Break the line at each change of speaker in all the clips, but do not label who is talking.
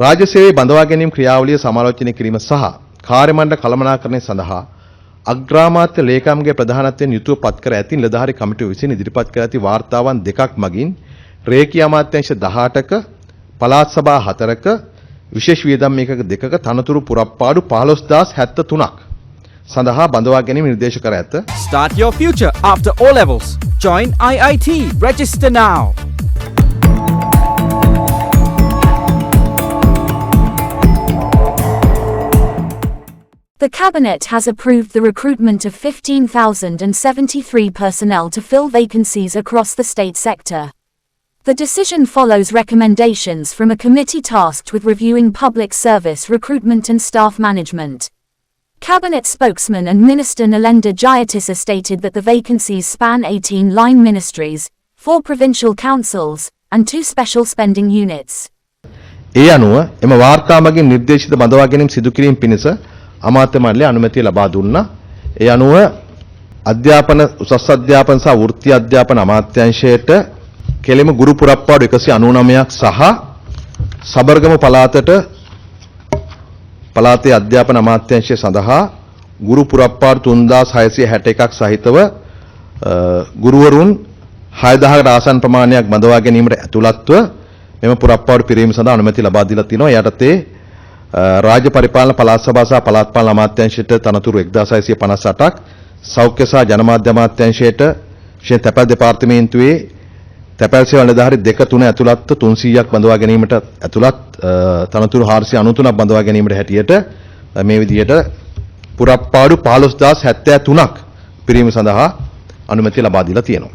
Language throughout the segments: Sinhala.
රාජ්‍ය සේවයේ බඳවා ගැනීම ක්‍රියාවලිය සමාලෝචනය කිරීම සහ කාර්ය මණ්ඩල කළමනාකරණය සඳහා අග්‍රාමාත්‍ය ලේකම්ගේ ප්‍රධානත්වයෙන් යුතුව පත් කර ඇති නිලධාරී කමිටුව විසින් ඉදිරිපත් කර ඇති වාර්තාවන් දෙකක් මගින් රේකී අමාත්‍යාංශ 18ක පළාත් සභා 4ක විශේෂ වියදම් මේකක දෙකක තනතුරු පුරප්පාඩු 15073ක් සඳහා බඳවා ගැනීම නිර්දේශ කර ඇත.
Start your future after O levels. Join IIT. Register now.
The Cabinet has approved the recruitment of 15,073 personnel to fill vacancies across the state sector. The decision follows recommendations from a committee tasked with reviewing public service recruitment and staff management. Cabinet spokesman and Minister Nalenda Jayatissa stated that the vacancies span 18 line ministries, 4 provincial councils, and 2 special spending units.
ඒ අනුව එම වාර්තා මගින් නිර්දේශිත බඳවා ගැනීම සිදු කිරීම පිණිස අමාත්‍ය මණ්ඩලය අනුමැතිය ලබා දුන්නා. ඒ අනුව අධ්‍යාපන උසස් අධ්‍යාපන සහ වෘත්ති අධ්‍යාපන අමාත්‍යාංශයට කෙලිම ගුරු පුරප්පාඩු 199ක් සහ සබරගම පළාතේ අධ්‍යාපන අමාත්‍යාංශය සඳහා ගුරු පුරප්පාඩු 3661ක් සහිතව ගුරුවරුන් 6000කට ආසන්න ප්‍රමාණයක් බඳවා ගැනීමට ඇතුළත්ව මෙම පුරප්පාඩු පිරීම සඳහා අනුමැතිය ලබා දීලා තිනවා. යටතේ රාජ්‍ය පරිපාලන පළාත් සභා සහ පළාත් පාලන අමාත්‍යාංශයට තනතුරු 1658ක්, සෞඛ්‍ය සහ ජනමාධ්‍ය අමාත්‍යාංශයට විශේෂ තැපැල් දෙපාර්තමේන්තුවේ තැපැල් සේවා නිලධාරී 2-3 ඇතුළත්ව 300ක් බඳවා ගැනීමට ඇතුළත් තනතුරු 493ක් බඳවා ගැනීමට හැටියට මේ විදිහට පුරප්පාඩු 15073ක් පිරීම සඳහා අනුමැතිය ලබා දීලා තියෙනවා.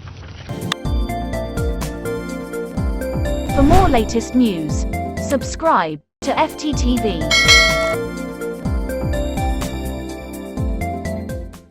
For more latest news, subscribe to FTTV.